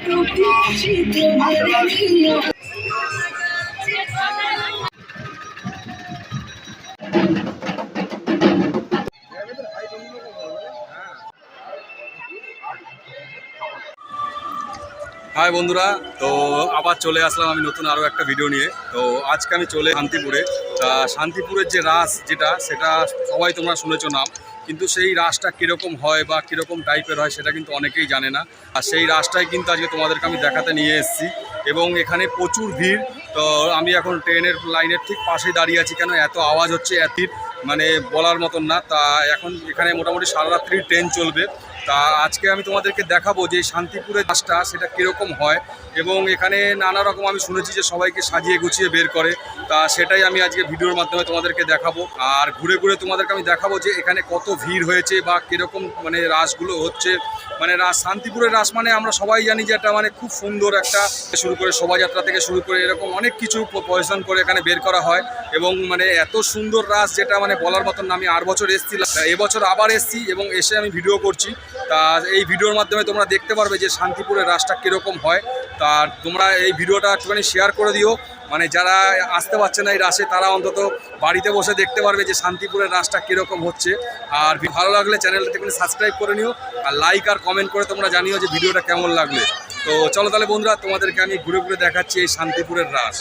High বন্ধুরা, তো আবার চলে আসলাম আমি নতুন আরও একটা ভিডিও নিয়ে। তো আজকে আমি চলে শান্তিপুরে। শান্তিপুরের যে রাস সেটা সবাই তোমরা শুনেছো নাম, কিন্তু সেই রাসটা কীরকম হয় বা কীরকম টাইপের হয় সেটা কিন্তু অনেকেই জানে না। আর সেই রাসটাই কিন্তু আজকে তোমাদেরকে আমি দেখাতে নিয়ে এসেছি, এবং এখানে প্রচুর ভিড়। তো আমি এখন ট্রেনের লাইনের ঠিক পাশেই দাঁড়িয়ে আছি, কেন এত আওয়াজ হচ্ছে, এত মানে বলার মতন না। তা এখন এখানে মোটামুটি সারা রাত্রি ট্রেন চলবে। তা আজকে আমি তোমাদেরকে দেখাবো যে শান্তিপুরের রাসটা সেটা কীরকম হয়, এবং এখানে নানা রকম আমি শুনেছি যে সবাইকে সাজিয়ে গুছিয়ে বের করে। তা সেটাই আমি আজকে ভিডিওর মাধ্যমে তোমাদেরকে দেখাবো, আর ঘুরে ঘুরে তোমাদেরকে আমি দেখাবো যে এখানে কত ভিড় হয়েছে বা কীরকম মানে রাসগুলো হচ্ছে। মানে শান্তিপুরের রাস মানে আমরা সবাই জানি যে এটা মানে খুব সুন্দর একটা, শুরু করে শোভাযাত্রা থেকে শুরু করে এরকম অনেক কিছু পরিবেশন করে এখানে বের করা হয়, এবং মানে এত সুন্দর রাস যেটা মানে বলার মতন না। আমি 8 বছর এসেছিলাম, এবছর আবার এসেছি এবং এসে আমি ভিডিও করছি। তা এই ভিডিওর মাধ্যমে তোমরা দেখতে পারবে যে শান্তিপুরের রাসটা কীরকম হয়। তা তোমরা এই ভিডিওটা একটুখানি শেয়ার করে দিও, মানে যারা আসতে পারছে না এই রাসে তারা অন্তত বাড়িতে বসে দেখতে পারবে যে শান্তিপুরের রাসটা কীরকম হচ্ছে। আর ভালো লাগলে চ্যানেলটা একটু সাবস্ক্রাইব করে নিও, আর লাইক আর কমেন্ট করে তোমরা জানিও যে ভিডিওটা কেমন লাগলে। তো চলো তাহলে বন্ধুরা, তোমাদেরকে আমি ঘুরে ঘুরে দেখাচ্ছি এই শান্তিপুরের রাস।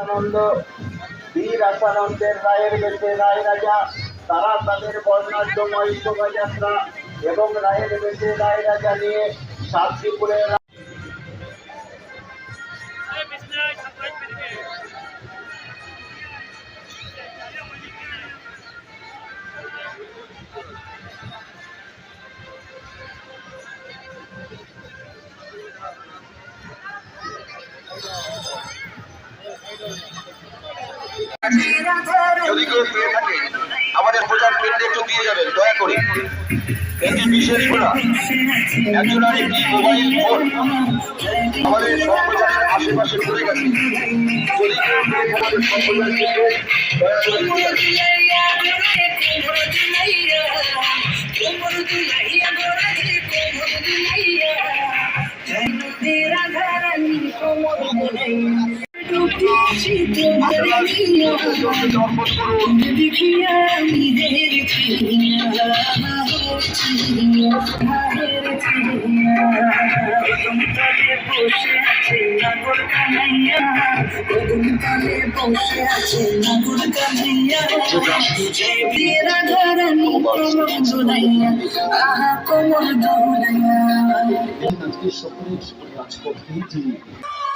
আনন্দ বীর আসানন্দের রায়ের বেশে রায় রাজা তারা তাদের বর্ণাঢ্যময় শোভাযাত্রা এবং রায়ের বেশে রায় রাজা নিয়ে শান্তিপুরে যদি কেউ পেয়ে থাকে আমাদের প্রচার কেন্দ্রে একটু দিয়ে যাবেন দয়া করে। একটি বিশেষ ঘোড়া একজন আর একটি মোবাইল ফোন আমাদের সম্প্রচারের আশেপাশে পড়ে গেছে। যদি কেউ পেয়ে থাকে সম্প্রচার কেন্দ্রে দয়া করে দিয়ে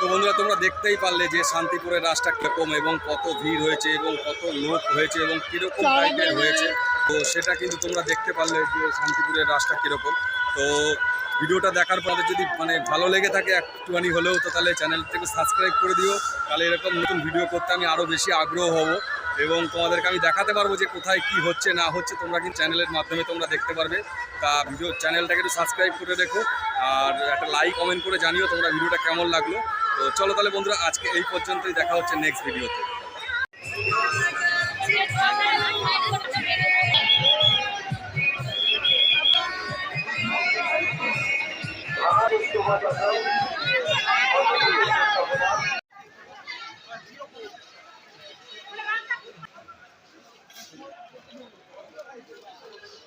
তো বন্ধুরা তোমরা দেখতেই পারলে যে শান্তিপুরের রাসটা কীরকম এবং কত ভিড় হয়েছে এবং কত লোক হয়েছে এবং কীরকম টাইপের হয়েছে, তো সেটা কিন্তু তোমরা দেখতে পারলে যে শান্তিপুরের রাসটা কীরকম। তো ভিডিওটা দেখার পরে যদি ভালো লেগে থাকে একটুখানি হলেও, তো তাহলে চ্যানেলটাকে সাবস্ক্রাইব করে দিও। তাহলে এরকম নতুন ভিডিও করতে আমি আরও বেশি আগ্রহ হব এবং তোমাদেরকে আমি দেখাতে পারবো যে কোথায় কি হচ্ছে না হচ্ছে। তোমরা কিন্তু চ্যানেলের মাধ্যমে তোমরা দেখতে পারবে। তা চ্যানেলটাকে একটু সাবস্ক্রাইব করে রেখো আর একটা লাইক কমেন্ট করে জানিও তোমরা ভিডিওটা কেমন লাগলো। তো চলো তাহলে বন্ধুরা আজকে এই পর্যন্তই, দেখা হচ্ছে নেক্সট ভিডিওতে।